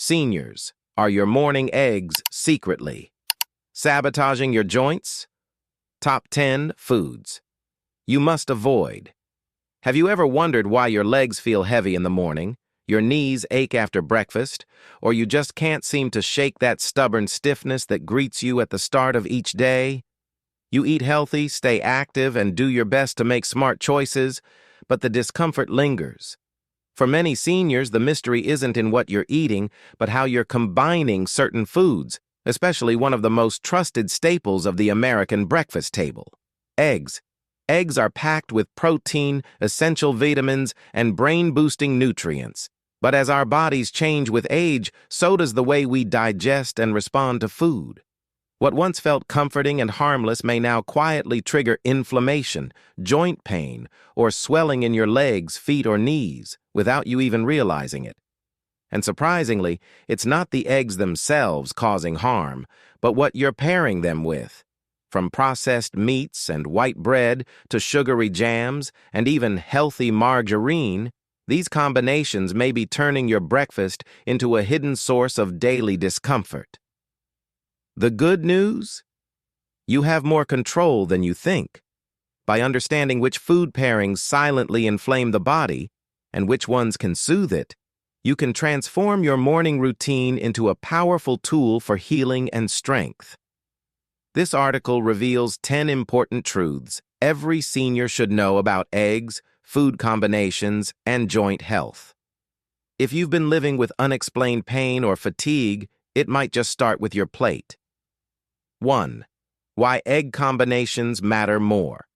Seniors, are your morning eggs secretly sabotaging your joints? Top 10 foods you must avoid. Have you ever wondered why your legs feel heavy in the morning, your knees ache after breakfast, or you just can't seem to shake that stubborn stiffness that greets you at the start of each day? You eat healthy, stay active, and do your best to make smart choices, but the discomfort lingers. For many seniors, the mystery isn't in what you're eating, but how you're combining certain foods, especially one of the most trusted staples of the American breakfast table: eggs. Eggs are packed with protein, essential vitamins, and brain-boosting nutrients. But as our bodies change with age, so does the way we digest and respond to food. What once felt comforting and harmless may now quietly trigger inflammation, joint pain, or swelling in your legs, feet, or knees without you even realizing it. And surprisingly, it's not the eggs themselves causing harm, but what you're pairing them with. From processed meats and white bread to sugary jams and even healthy margarine, these combinations may be turning your breakfast into a hidden source of daily discomfort. The good news? You have more control than you think. By understanding which food pairings silently inflame the body and which ones can soothe it, you can transform your morning routine into a powerful tool for healing and strength. This article reveals 10 important truths every senior should know about eggs, food combinations, and joint health. If you've been living with unexplained pain or fatigue, it might just start with your plate. 1. Why egg combinations matter more.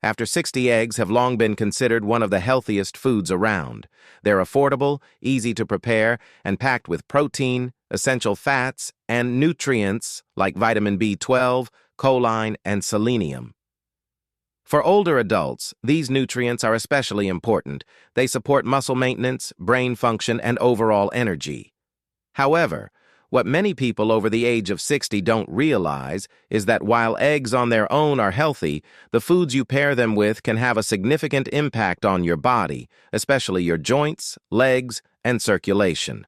After 60 eggs have long been considered one of the healthiest foods around. They're affordable, easy to prepare, and packed with protein, essential fats, and nutrients like vitamin B12, choline, and selenium. For older adults, these nutrients are especially important. They support muscle maintenance, brain function, and overall energy. However, what many people over the age of 60 don't realize is that while eggs on their own are healthy, the foods you pair them with can have a significant impact on your body, especially your joints, legs, and circulation.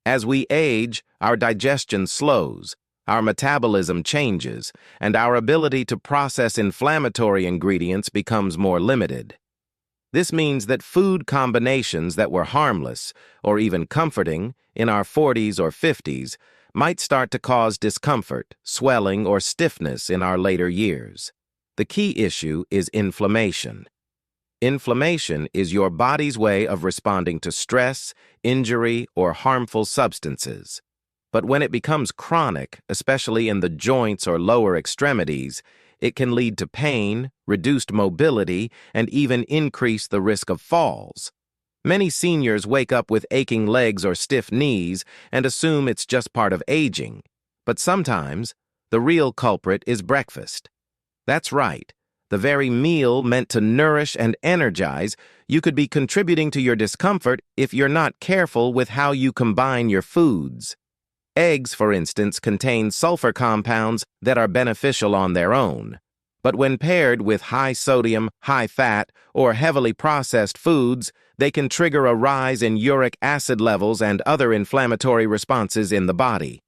As we age, our digestion slows, our metabolism changes, and our ability to process inflammatory ingredients becomes more limited. This means that food combinations that were harmless, or even comforting, in our 40s or 50s might start to cause discomfort, swelling, or stiffness in our later years. The key issue is inflammation. Inflammation is your body's way of responding to stress, injury, or harmful substances. But when it becomes chronic, especially in the joints or lower extremities, it can lead to pain, reduced mobility, and even increase the risk of falls. Many seniors wake up with aching legs or stiff knees and assume it's just part of aging. But sometimes, the real culprit is breakfast. That's right. The very meal meant to nourish and energize, you could be contributing to your discomfort if you're not careful with how you combine your foods. Eggs, for instance, contain sulfur compounds that are beneficial on their own. But when paired with high sodium, high fat, or heavily processed foods, they can trigger a rise in uric acid levels and other inflammatory responses in the body.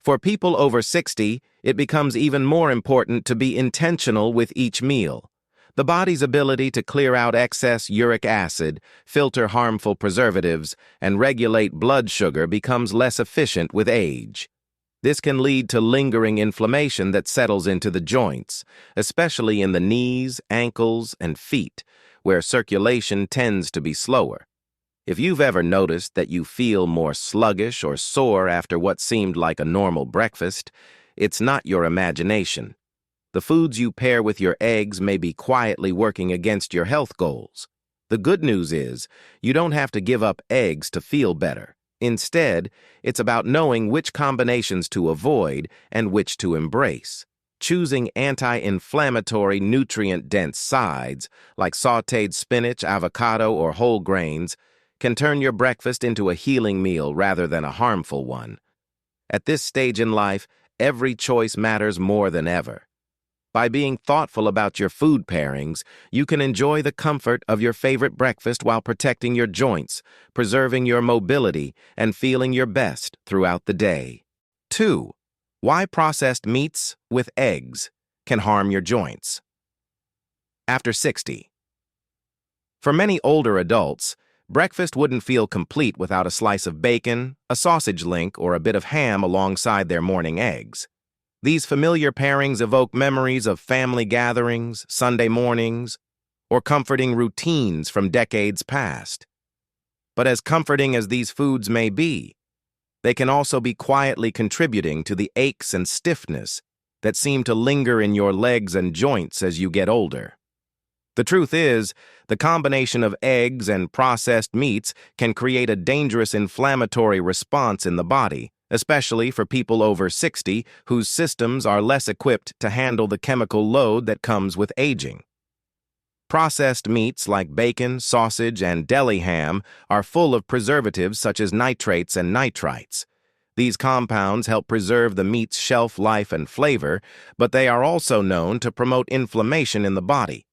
For people over 60, it becomes even more important to be intentional with each meal. The body's ability to clear out excess uric acid, filter harmful preservatives, and regulate blood sugar becomes less efficient with age. This can lead to lingering inflammation that settles into the joints, especially in the knees, ankles, and feet, where circulation tends to be slower. If you've ever noticed that you feel more sluggish or sore after what seemed like a normal breakfast, it's not your imagination. The foods you pair with your eggs may be quietly working against your health goals. The good news is, you don't have to give up eggs to feel better. Instead, it's about knowing which combinations to avoid and which to embrace. Choosing anti-inflammatory, nutrient-dense sides, like sautéed spinach, avocado, or whole grains, can turn your breakfast into a healing meal rather than a harmful one. At this stage in life, every choice matters more than ever. By being thoughtful about your food pairings, you can enjoy the comfort of your favorite breakfast while protecting your joints, preserving your mobility, and feeling your best throughout the day. 2. Why processed meats with eggs can harm your joints. After 60. For many older adults, breakfast wouldn't feel complete without a slice of bacon, a sausage link, or a bit of ham alongside their morning eggs. These familiar pairings evoke memories of family gatherings, Sunday mornings, or comforting routines from decades past. But as comforting as these foods may be, they can also be quietly contributing to the aches and stiffness that seem to linger in your legs and joints as you get older. The truth is, the combination of eggs and processed meats can create a dangerous inflammatory response in the body, especially for people over 60 whose systems are less equipped to handle the chemical load that comes with aging. Processed meats like bacon, sausage, and deli ham are full of preservatives such as nitrates and nitrites. These compounds help preserve the meat's shelf life and flavor, but they are also known to promote inflammation in the body.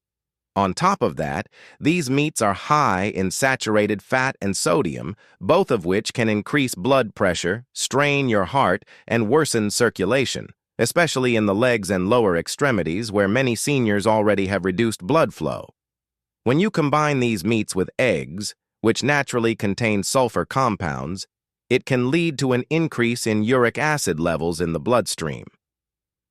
On top of that, these meats are high in saturated fat and sodium, both of which can increase blood pressure, strain your heart, and worsen circulation, especially in the legs and lower extremities where many seniors already have reduced blood flow. When you combine these meats with eggs, which naturally contain sulfur compounds, it can lead to an increase in uric acid levels in the bloodstream.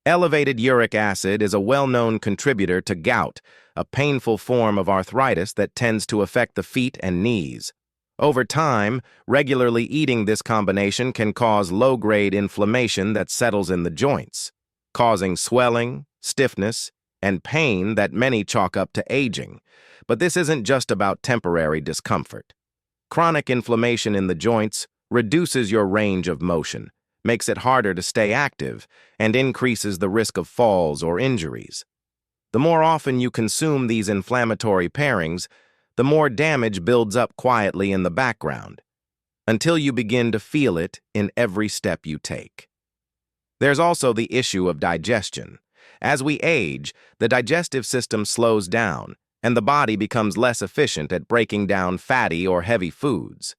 Elevated uric acid is a well-known contributor to gout, a painful form of arthritis that tends to affect the feet and knees. Over time, regularly eating this combination can cause low-grade inflammation that settles in the joints, causing swelling, stiffness, and pain that many chalk up to aging. But this isn't just about temporary discomfort. Chronic inflammation in the joints reduces your range of motion, makes it harder to stay active, and increases the risk of falls or injuries. The more often you consume these inflammatory pairings, the more damage builds up quietly in the background, until you begin to feel it in every step you take. There's also the issue of digestion. As we age, the digestive system slows down, and the body becomes less efficient at breaking down fatty or heavy foods.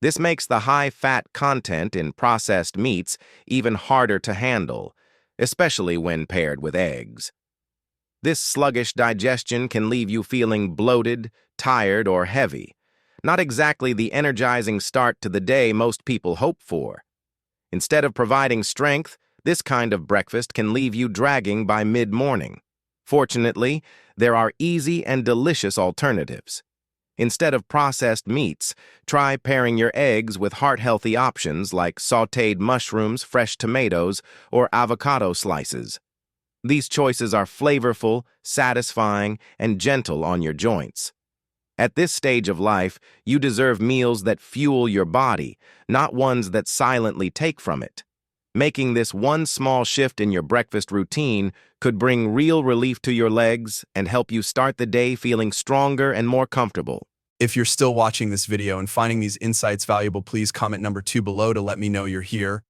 This makes the high fat content in processed meats even harder to handle, especially when paired with eggs. This sluggish digestion can leave you feeling bloated, tired, or heavy, not exactly the energizing start to the day most people hope for. Instead of providing strength, this kind of breakfast can leave you dragging by mid-morning. Fortunately, there are easy and delicious alternatives. Instead of processed meats, try pairing your eggs with heart-healthy options like sautéed mushrooms, fresh tomatoes, or avocado slices. These choices are flavorful, satisfying, and gentle on your joints. At this stage of life, you deserve meals that fuel your body, not ones that silently take from it. Making this one small shift in your breakfast routine could bring real relief to your legs and help you start the day feeling stronger and more comfortable. If you're still watching this video and finding these insights valuable, please comment number 2 below to let me know you're here.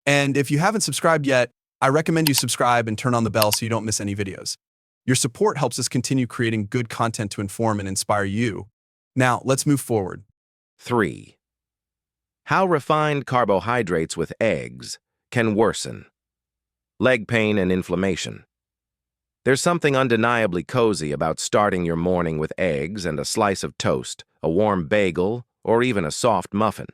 And if you haven't subscribed yet, I recommend you subscribe and turn on the bell so you don't miss any videos. Your support helps us continue creating good content to inform and inspire you. Now, let's move forward. 3. How refined carbohydrates with eggs can worsen leg pain and inflammation. There's something undeniably cozy about starting your morning with eggs and a slice of toast, a warm bagel, or even a soft muffin.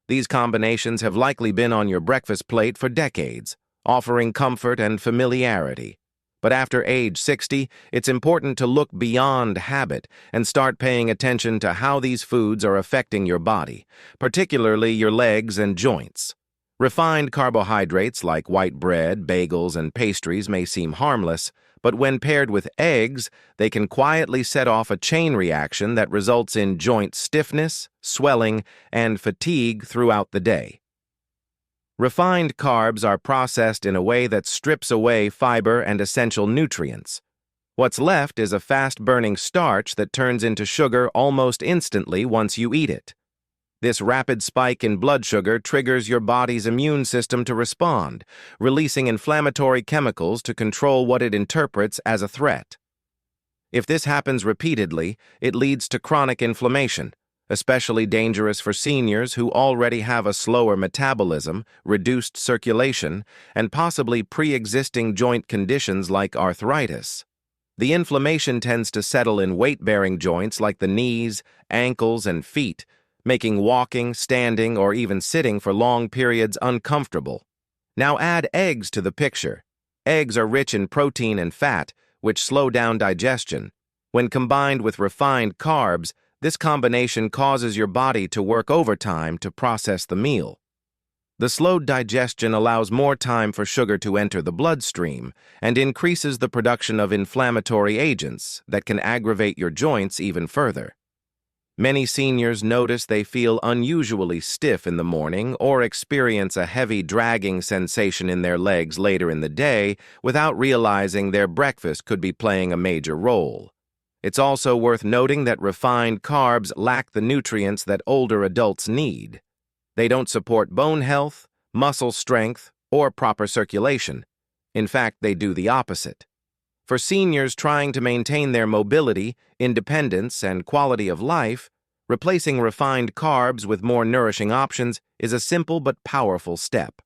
These combinations have likely been on your breakfast plate for decades, offering comfort and familiarity. But after age 60, it's important to look beyond habit and start paying attention to how these foods are affecting your body, particularly your legs and joints. Refined carbohydrates like white bread, bagels, and pastries may seem harmless, but when paired with eggs, they can quietly set off a chain reaction that results in joint stiffness, swelling, and fatigue throughout the day. Refined carbs are processed in a way that strips away fiber and essential nutrients. What's left is a fast-burning starch that turns into sugar almost instantly once you eat it. This rapid spike in blood sugar triggers your body's immune system to respond, releasing inflammatory chemicals to control what it interprets as a threat. If this happens repeatedly, it leads to chronic inflammation, especially dangerous for seniors who already have a slower metabolism, reduced circulation, and possibly pre-existing joint conditions like arthritis. The inflammation tends to settle in weight-bearing joints like the knees, ankles, and feet, making walking, standing, or even sitting for long periods uncomfortable. Now add eggs to the picture. Eggs are rich in protein and fat, which slow down digestion. When combined with refined carbs, this combination causes your body to work overtime to process the meal. The slowed digestion allows more time for sugar to enter the bloodstream and increases the production of inflammatory agents that can aggravate your joints even further. Many seniors notice they feel unusually stiff in the morning or experience a heavy dragging sensation in their legs later in the day without realizing their breakfast could be playing a major role. It's also worth noting that refined carbs lack the nutrients that older adults need. They don't support bone health, muscle strength, or proper circulation. In fact, they do the opposite. For seniors trying to maintain their mobility, independence, and quality of life, replacing refined carbs with more nourishing options is a simple but powerful step.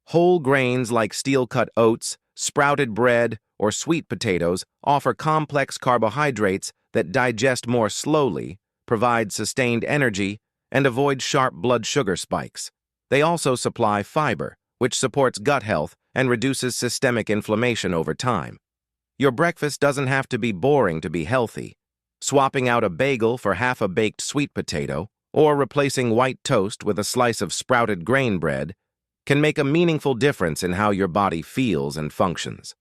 Whole grains like steel-cut oats, sprouted bread, or sweet potatoes offer complex carbohydrates that digest more slowly, provide sustained energy, and avoid sharp blood sugar spikes. They also supply fiber, which supports gut health and reduces systemic inflammation over time. Your breakfast doesn't have to be boring to be healthy. Swapping out a bagel for half a baked sweet potato, or replacing white toast with a slice of sprouted grain bread, can make a meaningful difference in how your body feels and functions.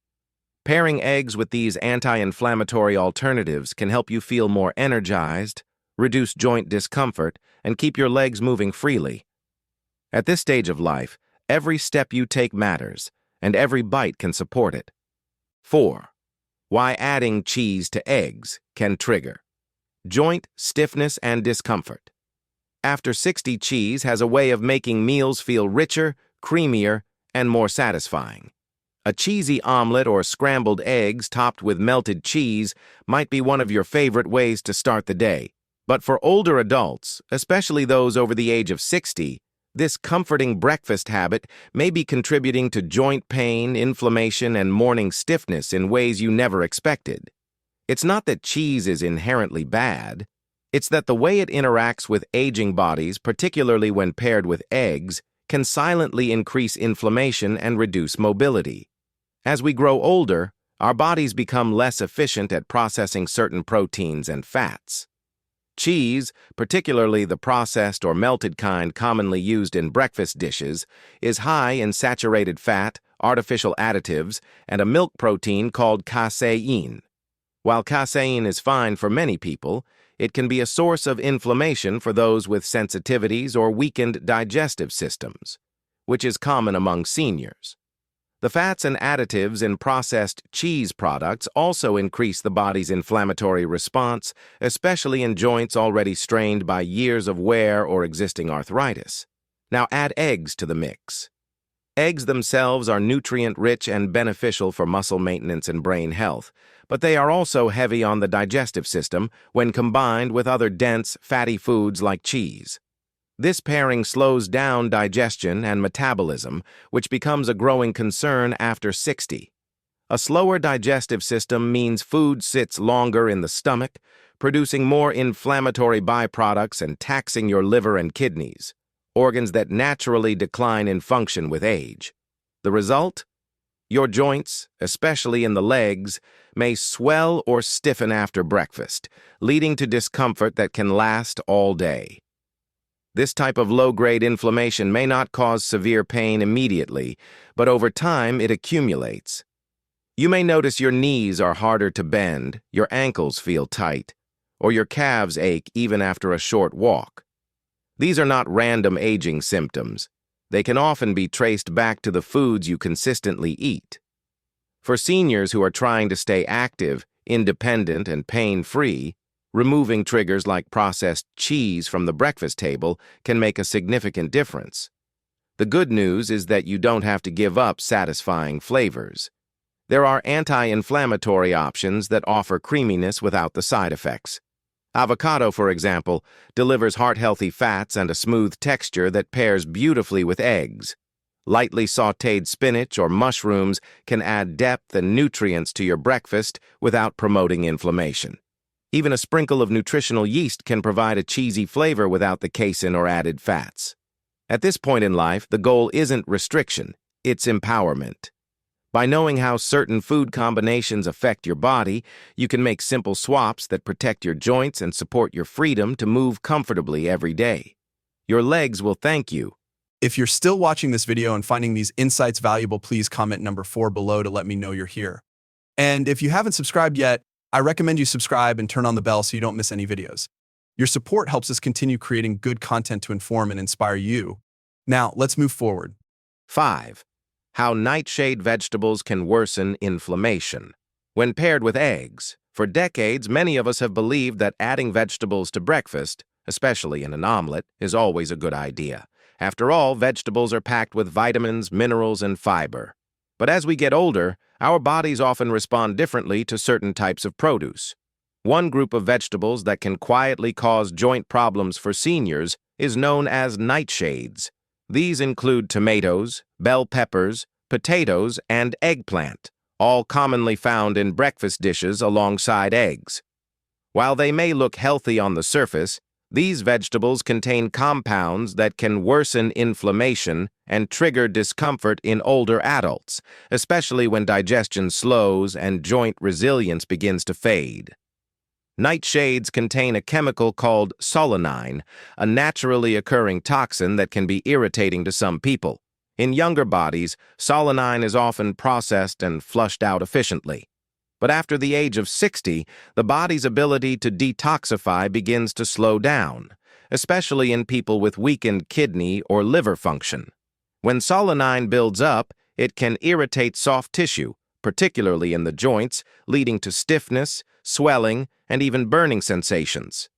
Pairing eggs with these anti-inflammatory alternatives can help you feel more energized, reduce joint discomfort, and keep your legs moving freely. At this stage of life, every step you take matters, and every bite can support it. 4. Why adding cheese to eggs can trigger joint stiffness and discomfort. After 60, cheese has a way of making meals feel richer, creamier, and more satisfying. A cheesy omelet or scrambled eggs topped with melted cheese might be one of your favorite ways to start the day. But for older adults, especially those over the age of 60, this comforting breakfast habit may be contributing to joint pain, inflammation, and morning stiffness in ways you never expected. It's not that cheese is inherently bad. It's that the way it interacts with aging bodies, particularly when paired with eggs, can silently increase inflammation and reduce mobility. As we grow older, our bodies become less efficient at processing certain proteins and fats. Cheese, particularly the processed or melted kind commonly used in breakfast dishes, is high in saturated fat, artificial additives, and a milk protein called casein. While casein is fine for many people, it can be a source of inflammation for those with sensitivities or weakened digestive systems, which is common among seniors. The fats and additives in processed cheese products also increase the body's inflammatory response, especially in joints already strained by years of wear or existing arthritis. Now add eggs to the mix. Eggs themselves are nutrient-rich and beneficial for muscle maintenance and brain health, but they are also heavy on the digestive system when combined with other dense, fatty foods like cheese. This pairing slows down digestion and metabolism, which becomes a growing concern after 60. A slower digestive system means food sits longer in the stomach, producing more inflammatory byproducts and taxing your liver and kidneys, organs that naturally decline in function with age. The result? Your joints, especially in the legs, may swell or stiffen after breakfast, leading to discomfort that can last all day. This type of low-grade inflammation may not cause severe pain immediately, but over time it accumulates. You may notice your knees are harder to bend, your ankles feel tight, or your calves ache even after a short walk. These are not random aging symptoms. They can often be traced back to the foods you consistently eat. For seniors who are trying to stay active, independent, and pain-free, Removing triggers like processed cheese from the breakfast table can make a significant difference. The good news is that you don't have to give up satisfying flavors. There are anti-inflammatory options that offer creaminess without the side effects. Avocado, for example, delivers heart-healthy fats and a smooth texture that pairs beautifully with eggs. Lightly sautéed spinach or mushrooms can add depth and nutrients to your breakfast without promoting inflammation. Even a sprinkle of nutritional yeast can provide a cheesy flavor without the casein or added fats. At this point in life, the goal isn't restriction, it's empowerment. By knowing how certain food combinations affect your body, you can make simple swaps that protect your joints and support your freedom to move comfortably every day. Your legs will thank you. If you're still watching this video and finding these insights valuable, please comment number 4 below to let me know you're here. And if you haven't subscribed yet, I recommend you subscribe and turn on the bell so you don't miss any videos. Your support helps us continue creating good content to inform and inspire you. Now, let's move forward. 5. How nightshade vegetables can worsen inflammation. When paired with eggs, for decades, many of us have believed that adding vegetables to breakfast, especially in an omelet, is always a good idea. After all, vegetables are packed with vitamins, minerals, and fiber. But as we get older, our bodies often respond differently to certain types of produce. One group of vegetables that can quietly cause joint problems for seniors is known as nightshades. These include tomatoes, bell peppers, potatoes, and eggplant, all commonly found in breakfast dishes alongside eggs. While they may look healthy on the surface, these vegetables contain compounds that can worsen inflammation and trigger discomfort in older adults, especially when digestion slows and joint resilience begins to fade. Nightshades contain a chemical called solanine, a naturally occurring toxin that can be irritating to some people. In younger bodies, solanine is often processed and flushed out efficiently. But after the age of 60, the body's ability to detoxify begins to slow down, especially in people with weakened kidney or liver function. When solanine builds up, it can irritate soft tissue, particularly in the joints, leading to stiffness, swelling, and even burning sensations.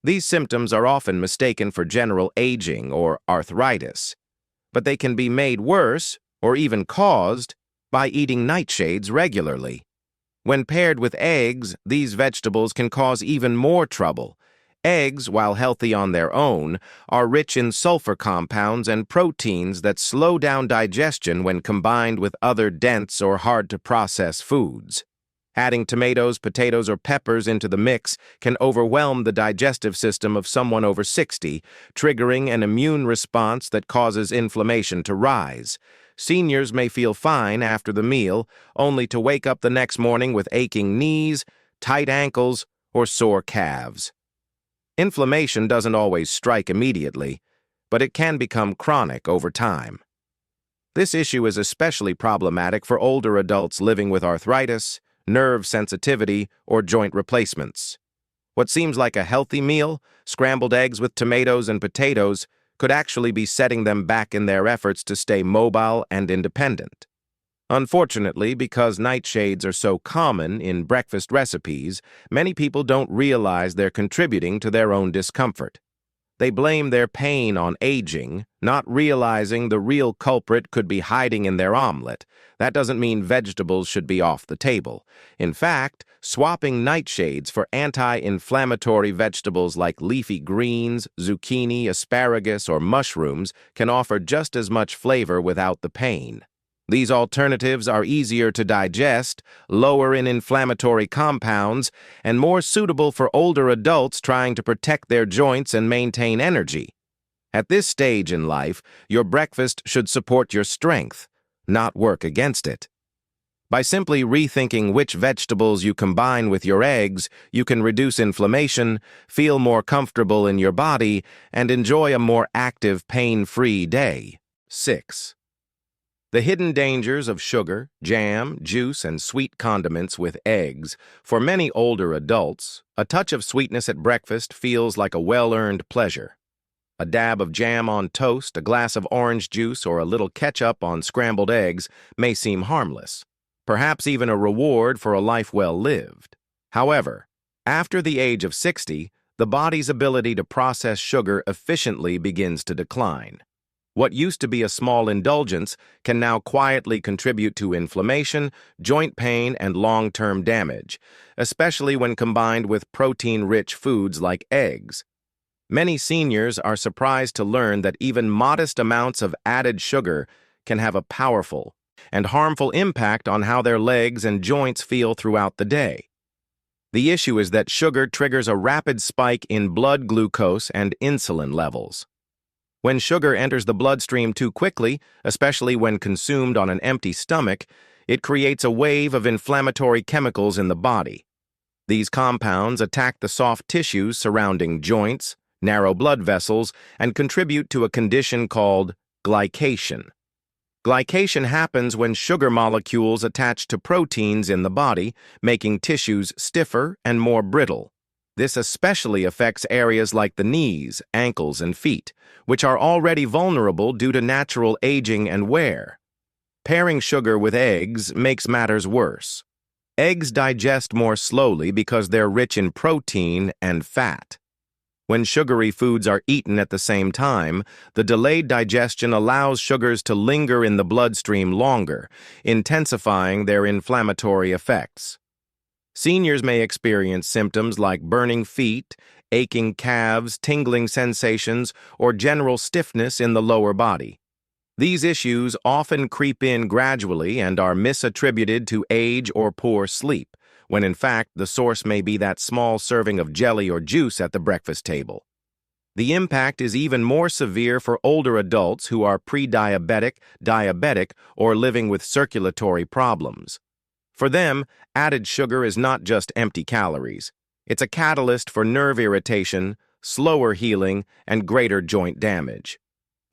These symptoms are often mistaken for general aging or arthritis, but they can be made worse or even caused by eating nightshades regularly. When paired with eggs, these vegetables can cause even more trouble. Eggs, while healthy on their own, are rich in sulfur compounds and proteins that slow down digestion when combined with other dense or hard-to-process foods. Adding tomatoes, potatoes, or peppers into the mix can overwhelm the digestive system of someone over 60, triggering an immune response that causes inflammation to rise. Seniors may feel fine after the meal, only to wake up the next morning with aching knees, tight ankles, or sore calves. Inflammation doesn't always strike immediately, but it can become chronic over time. This issue is especially problematic for older adults living with arthritis, nerve sensitivity, or joint replacements. What seems like a healthy meal, scrambled eggs with tomatoes and potatoes, could actually be setting them back in their efforts to stay mobile and independent. Unfortunately, because nightshades are so common in breakfast recipes, many people don't realize they're contributing to their own discomfort. They blame their pain on aging, not realizing the real culprit could be hiding in their omelet. That doesn't mean vegetables should be off the table. In fact, swapping nightshades for anti-inflammatory vegetables like leafy greens, zucchini, asparagus, or mushrooms can offer just as much flavor without the pain. These alternatives are easier to digest, lower in inflammatory compounds, and more suitable for older adults trying to protect their joints and maintain energy. At this stage in life, your breakfast should support your strength, not work against it. By simply rethinking which vegetables you combine with your eggs, you can reduce inflammation, feel more comfortable in your body, and enjoy a more active, pain-free day. 6. The hidden dangers of sugar, jam, juice, and sweet condiments with eggs. For many older adults, a touch of sweetness at breakfast feels like a well-earned pleasure. A dab of jam on toast, a glass of orange juice, or a little ketchup on scrambled eggs may seem harmless, perhaps even a reward for a life well lived. However, After the age of 60, the body's ability to process sugar efficiently begins to decline. What used to be a small indulgence can now quietly contribute to inflammation, joint pain, and long-term damage, especially when combined with protein-rich foods like eggs. Many seniors are surprised to learn that even modest amounts of added sugar can have a powerful and harmful impact on how their legs and joints feel throughout the day. The issue is that sugar triggers a rapid spike in blood glucose and insulin levels. When sugar enters the bloodstream too quickly, especially when consumed on an empty stomach, it creates a wave of inflammatory chemicals in the body. These compounds attack the soft tissues surrounding joints, narrow blood vessels, and contribute to a condition called glycation. Glycation happens when sugar molecules attach to proteins in the body, making tissues stiffer and more brittle. This especially affects areas like the knees, ankles, and feet, which are already vulnerable due to natural aging and wear. Pairing sugar with eggs makes matters worse. Eggs digest more slowly because they're rich in protein and fat. When sugary foods are eaten at the same time, the delayed digestion allows sugars to linger in the bloodstream longer, intensifying their inflammatory effects. Seniors may experience symptoms like burning feet, aching calves, tingling sensations, or general stiffness in the lower body. These issues often creep in gradually and are misattributed to age or poor sleep, when in fact the source may be that small serving of jelly or juice at the breakfast table. The impact is even more severe for older adults who are pre-diabetic, diabetic, or living with circulatory problems. For them, added sugar is not just empty calories. It's a catalyst for nerve irritation, slower healing, and greater joint damage.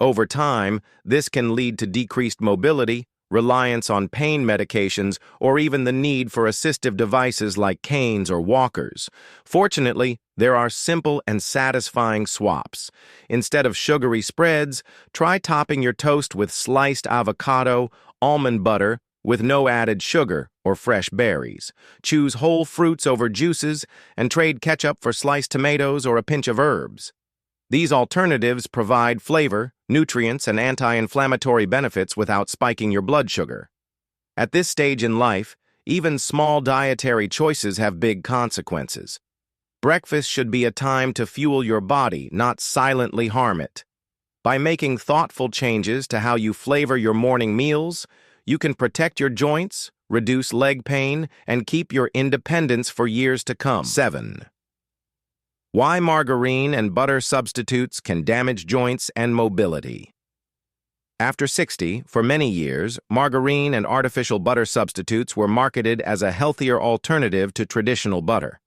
Over time, this can lead to decreased mobility, reliance on pain medications, or even the need for assistive devices like canes or walkers. Fortunately, there are simple and satisfying swaps. Instead of sugary spreads, try topping your toast with sliced avocado, almond butter, with no added sugar or fresh berries. Choose whole fruits over juices, and trade ketchup for sliced tomatoes or a pinch of herbs. These alternatives provide flavor, nutrients, and anti-inflammatory benefits without spiking your blood sugar. At this stage in life, even small dietary choices have big consequences. Breakfast should be a time to fuel your body, not silently harm it. By making thoughtful changes to how you flavor your morning meals, you can protect your joints, reduce leg pain, and keep your independence for years to come. 7. Why margarine and butter substitutes can damage joints and mobility. After 60, for many years, margarine and artificial butter substitutes were marketed as a healthier alternative to traditional butter.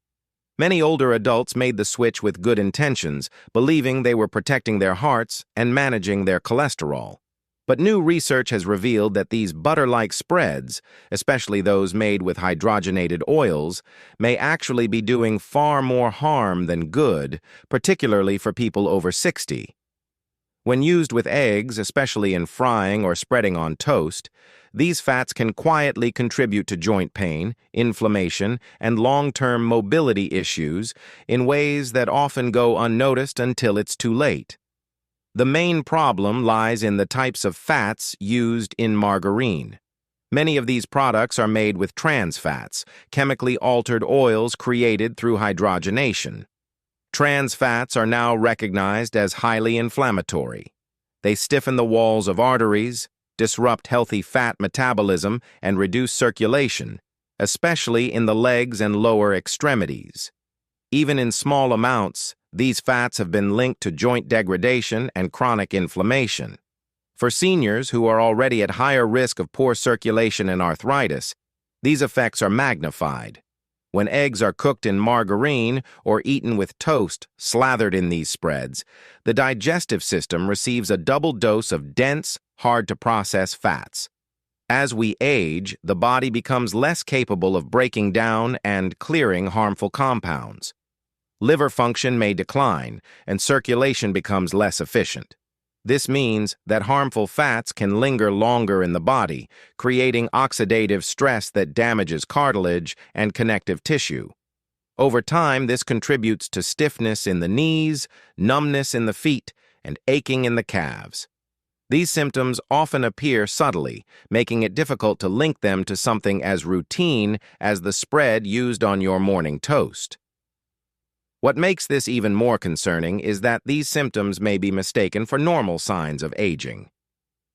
Many older adults made the switch with good intentions, believing they were protecting their hearts and managing their cholesterol. But new research has revealed that these butter-like spreads, especially those made with hydrogenated oils, may actually be doing far more harm than good, particularly for people over 60. When used with eggs, especially in frying or spreading on toast, these fats can quietly contribute to joint pain, inflammation, and long-term mobility issues in ways that often go unnoticed until it's too late. The main problem lies in the types of fats used in margarine. Many of these products are made with trans fats, chemically altered oils created through hydrogenation. Trans fats are now recognized as highly inflammatory. They stiffen the walls of arteries, disrupt healthy fat metabolism, and reduce circulation, especially in the legs and lower extremities. Even in small amounts, these fats have been linked to joint degradation and chronic inflammation. For seniors who are already at higher risk of poor circulation and arthritis, these effects are magnified. When eggs are cooked in margarine or eaten with toast slathered in these spreads, the digestive system receives a double dose of dense, hard-to-process fats. As we age, the body becomes less capable of breaking down and clearing harmful compounds. Liver function may decline, and circulation becomes less efficient. This means that harmful fats can linger longer in the body, creating oxidative stress that damages cartilage and connective tissue. Over time, this contributes to stiffness in the knees, numbness in the feet, and aching in the calves. These symptoms often appear subtly, making it difficult to link them to something as routine as the spread used on your morning toast. What makes this even more concerning is that these symptoms may be mistaken for normal signs of aging.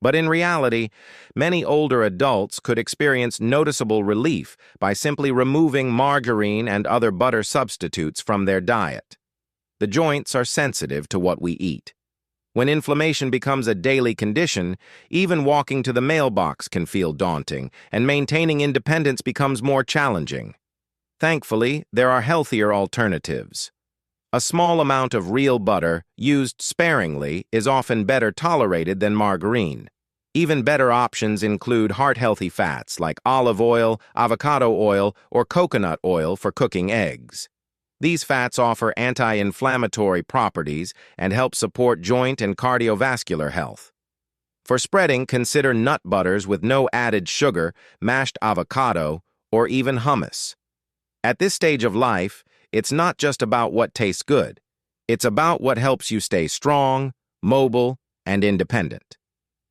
But in reality, many older adults could experience noticeable relief by simply removing margarine and other butter substitutes from their diet. The joints are sensitive to what we eat. When inflammation becomes a daily condition, even walking to the mailbox can feel daunting, and maintaining independence becomes more challenging. Thankfully, there are healthier alternatives. A small amount of real butter, used sparingly, is often better tolerated than margarine. Even better options include heart-healthy fats like olive oil, avocado oil, or coconut oil for cooking eggs. These fats offer anti-inflammatory properties and help support joint and cardiovascular health. For spreading, consider nut butters with no added sugar, mashed avocado, or even hummus. At this stage of life, it's not just about what tastes good. It's about what helps you stay strong, mobile, and independent.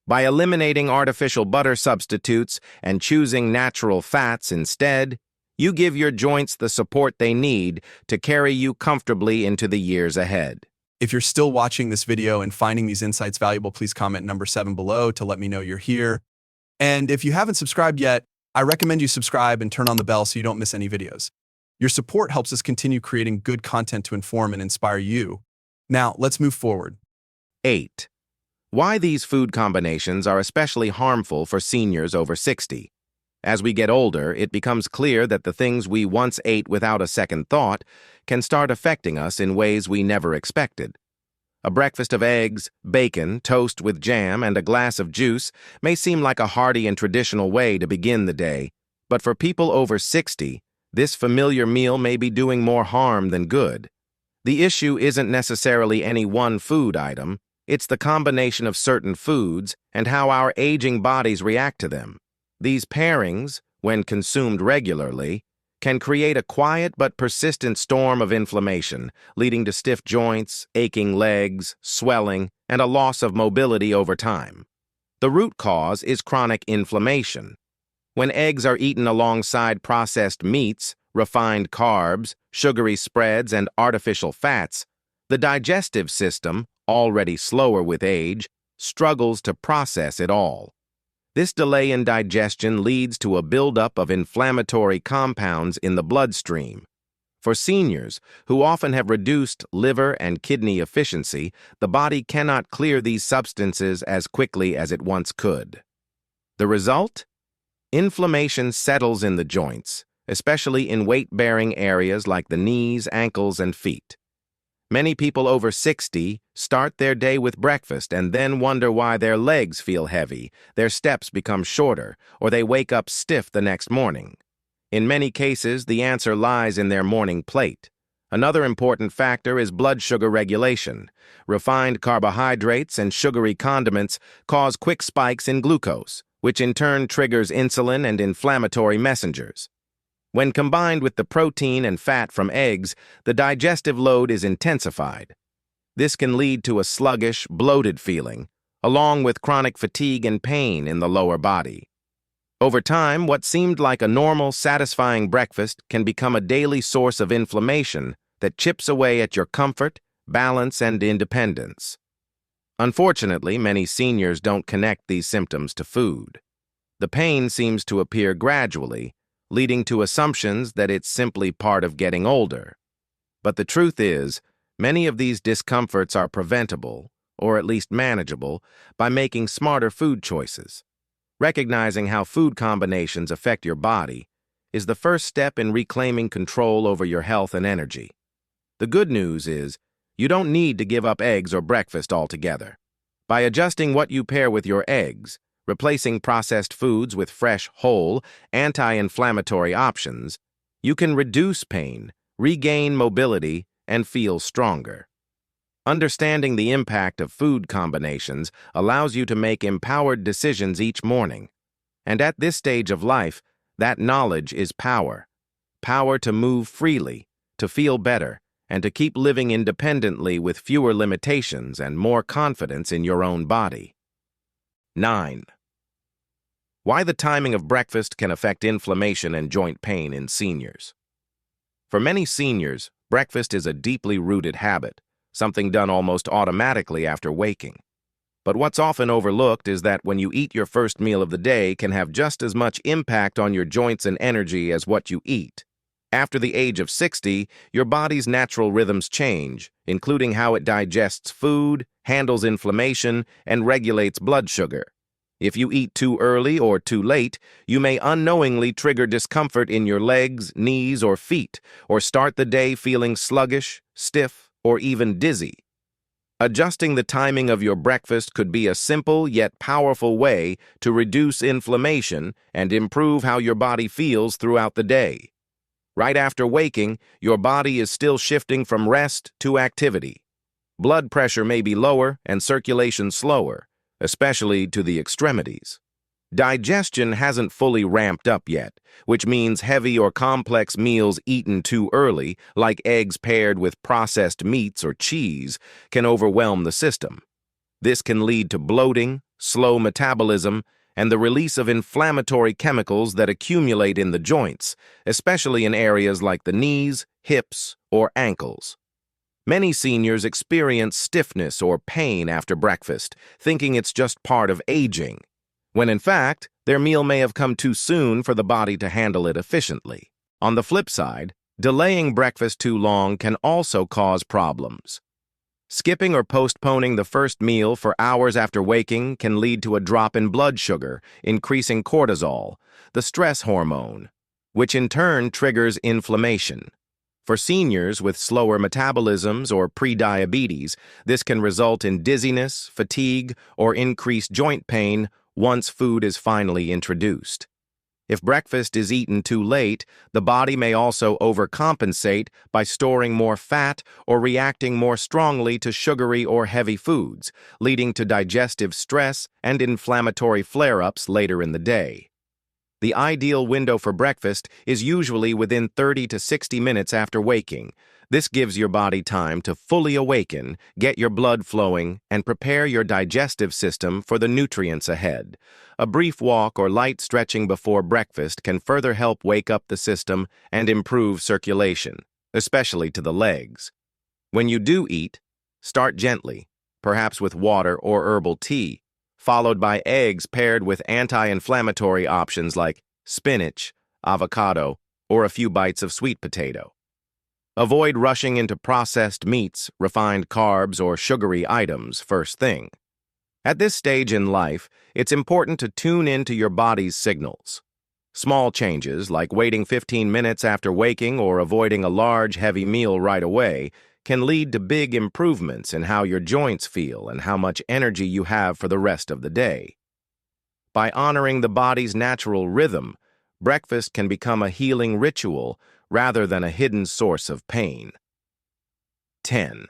By eliminating artificial butter substitutes and choosing natural fats instead, you give your joints the support they need to carry you comfortably into the years ahead. If you're still watching this video and finding these insights valuable, please comment number 7 below to let me know you're here. And if you haven't subscribed yet, I recommend you subscribe and turn on the bell so you don't miss any videos. Your support helps us continue creating good content to inform and inspire you. Now, let's move forward. 8. Why these food combinations are especially harmful for seniors over 60. As we get older, it becomes clear that the things we once ate without a second thought can start affecting us in ways we never expected. A breakfast of eggs, bacon, toast with jam, and a glass of juice may seem like a hearty and traditional way to begin the day, but for people over 60, this familiar meal may be doing more harm than good. The issue isn't necessarily any one food item, it's the combination of certain foods and how our aging bodies react to them. These pairings, when consumed regularly, can create a quiet but persistent storm of inflammation, leading to stiff joints, aching legs, swelling, and a loss of mobility over time. The root cause is chronic inflammation. When eggs are eaten alongside processed meats, refined carbs, sugary spreads, and artificial fats, the digestive system, already slower with age, struggles to process it all. This delay in digestion leads to a buildup of inflammatory compounds in the bloodstream. For seniors, who often have reduced liver and kidney efficiency, the body cannot clear these substances as quickly as it once could. The result? Inflammation settles in the joints, especially in weight-bearing areas like the knees, ankles, and feet. Many people over 60 start their day with breakfast and then wonder why their legs feel heavy, their steps become shorter, or they wake up stiff the next morning. In many cases, the answer lies in their morning plate. Another important factor is blood sugar regulation. Refined carbohydrates and sugary condiments cause quick spikes in glucose, which in turn triggers insulin and inflammatory messengers. When combined with the protein and fat from eggs, the digestive load is intensified. This can lead to a sluggish, bloated feeling, along with chronic fatigue and pain in the lower body. Over time, what seemed like a normal, satisfying breakfast can become a daily source of inflammation that chips away at your comfort, balance, and independence. Unfortunately, many seniors don't connect these symptoms to food. The pain seems to appear gradually, leading to assumptions that it's simply part of getting older. But the truth is, many of these discomforts are preventable, or at least manageable, by making smarter food choices. Recognizing how food combinations affect your body is the first step in reclaiming control over your health and energy. The good news is, you don't need to give up eggs or breakfast altogether. By adjusting what you pair with your eggs, replacing processed foods with fresh, whole, anti-inflammatory options, you can reduce pain, regain mobility, and feel stronger. Understanding the impact of food combinations allows you to make empowered decisions each morning. And at this stage of life, that knowledge is power. Power to move freely, to feel better, and to keep living independently with fewer limitations and more confidence in your own body. 9. Why the timing of breakfast can affect inflammation and joint pain in seniors. For many seniors, breakfast is a deeply rooted habit, something done almost automatically after waking. But what's often overlooked is that when you eat your first meal of the day can have just as much impact on your joints and energy as what you eat. After the age of 60, your body's natural rhythms change, including how it digests food, handles inflammation, and regulates blood sugar. If you eat too early or too late, you may unknowingly trigger discomfort in your legs, knees, or feet, or start the day feeling sluggish, stiff, or even dizzy. Adjusting the timing of your breakfast could be a simple yet powerful way to reduce inflammation and improve how your body feels throughout the day. Right after waking, your body is still shifting from rest to activity. Blood pressure may be lower and circulation slower, especially to the extremities. Digestion hasn't fully ramped up yet, which means heavy or complex meals eaten too early, like eggs paired with processed meats or cheese, can overwhelm the system. This can lead to bloating, slow metabolism, and the release of inflammatory chemicals that accumulate in the joints, especially in areas like the knees, hips, or ankles. Many seniors experience stiffness or pain after breakfast, thinking it's just part of aging, when in fact, their meal may have come too soon for the body to handle it efficiently. On the flip side, delaying breakfast too long can also cause problems. Skipping or postponing the first meal for hours after waking can lead to a drop in blood sugar, increasing cortisol, the stress hormone, which in turn triggers inflammation. For seniors with slower metabolisms or prediabetes, this can result in dizziness, fatigue, or increased joint pain once food is finally introduced. If breakfast is eaten too late, the body may also overcompensate by storing more fat or reacting more strongly to sugary or heavy foods, leading to digestive stress and inflammatory flare-ups later in the day. The ideal window for breakfast is usually within 30 to 60 minutes after waking. This gives your body time to fully awaken, get your blood flowing, and prepare your digestive system for the nutrients ahead. A brief walk or light stretching before breakfast can further help wake up the system and improve circulation, especially to the legs. When you do eat, start gently, perhaps with water or herbal tea, followed by eggs paired with anti-inflammatory options like spinach, avocado, or a few bites of sweet potato. Avoid rushing into processed meats, refined carbs, or sugary items first thing. At this stage in life, it's important to tune into your body's signals. Small changes, like waiting 15 minutes after waking or avoiding a large, heavy meal right away, can lead to big improvements in how your joints feel and how much energy you have for the rest of the day. By honoring the body's natural rhythm, breakfast can become a healing ritual rather than a hidden source of pain. 10.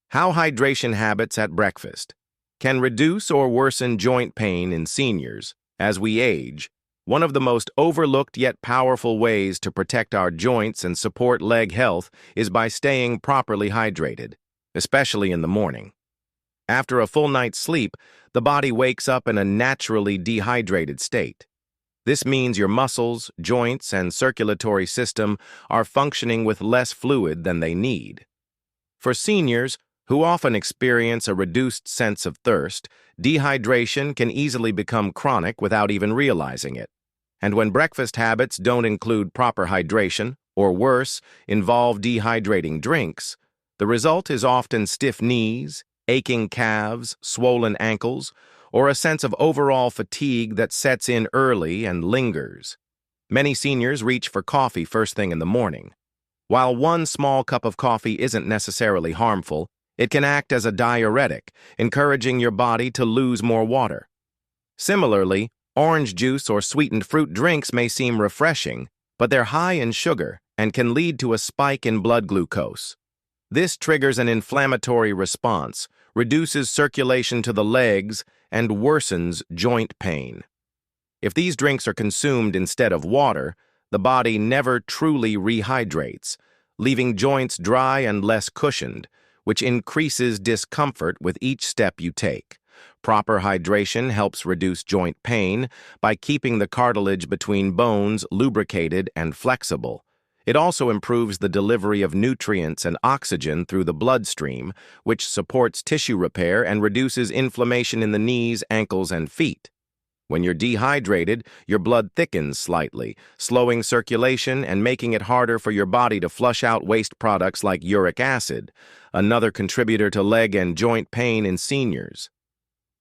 How hydration habits at breakfast can reduce or worsen joint pain in seniors as we age. One of the most overlooked yet powerful ways to protect our joints and support leg health is by staying properly hydrated, especially in the morning. After a full night's sleep, the body wakes up in a naturally dehydrated state. This means your muscles, joints, and circulatory system are functioning with less fluid than they need. For seniors, who often experience a reduced sense of thirst, dehydration can easily become chronic without even realizing it. And when breakfast habits don't include proper hydration, or worse, involve dehydrating drinks, the result is often stiff knees, aching calves, swollen ankles, or a sense of overall fatigue that sets in early and lingers. Many seniors reach for coffee first thing in the morning. While one small cup of coffee isn't necessarily harmful, it can act as a diuretic, encouraging your body to lose more water. Similarly, orange juice or sweetened fruit drinks may seem refreshing, but they're high in sugar and can lead to a spike in blood glucose. This triggers an inflammatory response, reduces circulation to the legs, and worsens joint pain. If these drinks are consumed instead of water, the body never truly rehydrates, leaving joints dry and less cushioned, which increases discomfort with each step you take. Proper hydration helps reduce joint pain by keeping the cartilage between bones lubricated and flexible. It also improves the delivery of nutrients and oxygen through the bloodstream, which supports tissue repair and reduces inflammation in the knees, ankles, and feet. When you're dehydrated, your blood thickens slightly, slowing circulation and making it harder for your body to flush out waste products like uric acid, another contributor to leg and joint pain in seniors.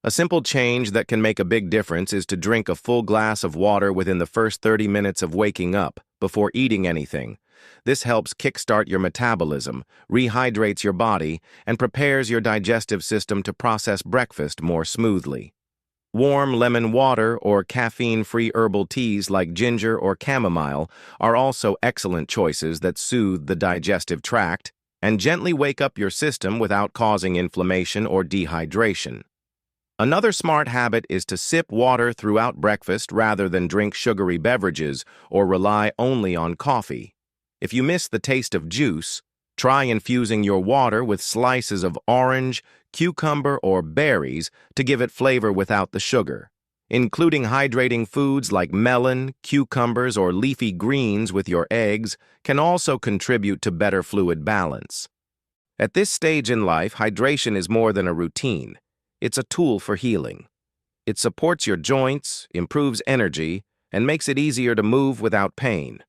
A simple change that can make a big difference is to drink a full glass of water within the first 30 minutes of waking up, before eating anything. This helps kickstart your metabolism, rehydrates your body, and prepares your digestive system to process breakfast more smoothly. Warm lemon water or caffeine-free herbal teas like ginger or chamomile are also excellent choices that soothe the digestive tract and gently wake up your system without causing inflammation or dehydration. Another smart habit is to sip water throughout breakfast rather than drink sugary beverages or rely only on coffee. If you miss the taste of juice, try infusing your water with slices of orange, cucumber, or berries to give it flavor without the sugar. Including hydrating foods like melon, cucumbers, or leafy greens with your eggs can also contribute to better fluid balance. At this stage in life, hydration is more than a routine. It's a tool for healing. It supports your joints, improves energy, and makes it easier to move without pain.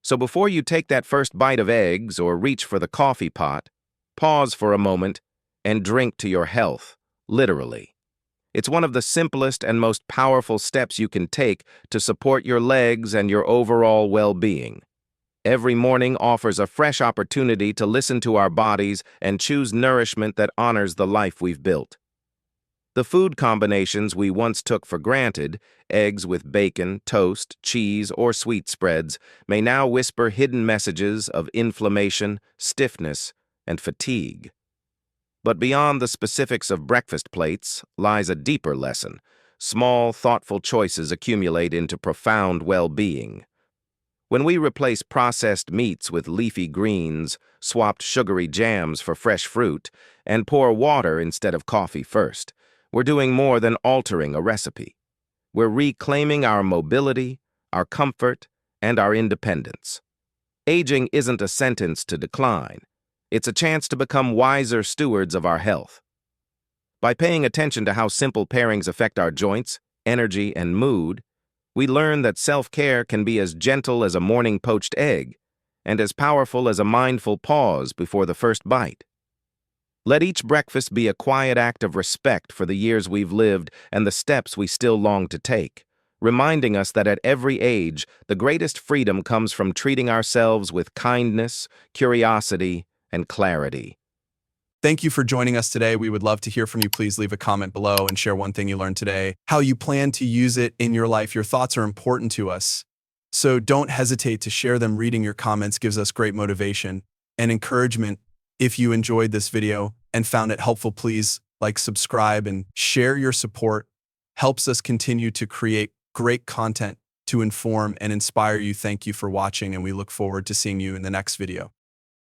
So before you take that first bite of eggs or reach for the coffee pot, pause for a moment and drink to your health, literally. It's one of the simplest and most powerful steps you can take to support your legs and your overall well-being. Every morning offers a fresh opportunity to listen to our bodies and choose nourishment that honors the life we've built. The food combinations we once took for granted, eggs with bacon, toast, cheese, or sweet spreads, may now whisper hidden messages of inflammation, stiffness, and fatigue. But beyond the specifics of breakfast plates lies a deeper lesson. Small, thoughtful choices accumulate into profound well-being. When we replace processed meats with leafy greens, swapped sugary jams for fresh fruit, and pour water instead of coffee first, we're doing more than altering a recipe. We're reclaiming our mobility, our comfort, and our independence. Aging isn't a sentence to decline. It's a chance to become wiser stewards of our health. By paying attention to how simple pairings affect our joints, energy, and mood, we learn that self-care can be as gentle as a morning poached egg and as powerful as a mindful pause before the first bite. Let each breakfast be a quiet act of respect for the years we've lived and the steps we still long to take, reminding us that at every age, the greatest freedom comes from treating ourselves with kindness, curiosity, and clarity. Thank you for joining us today. We would love to hear from you. Please leave a comment below and share one thing you learned today, how you plan to use it in your life. Your thoughts are important to us, so don't hesitate to share them. Reading your comments gives us great motivation and encouragement. If you enjoyed this video and found it helpful, please like, subscribe, and share. Your support helps us continue to create great content to inform and inspire you. Thank you for watching, and we look forward to seeing you in the next video.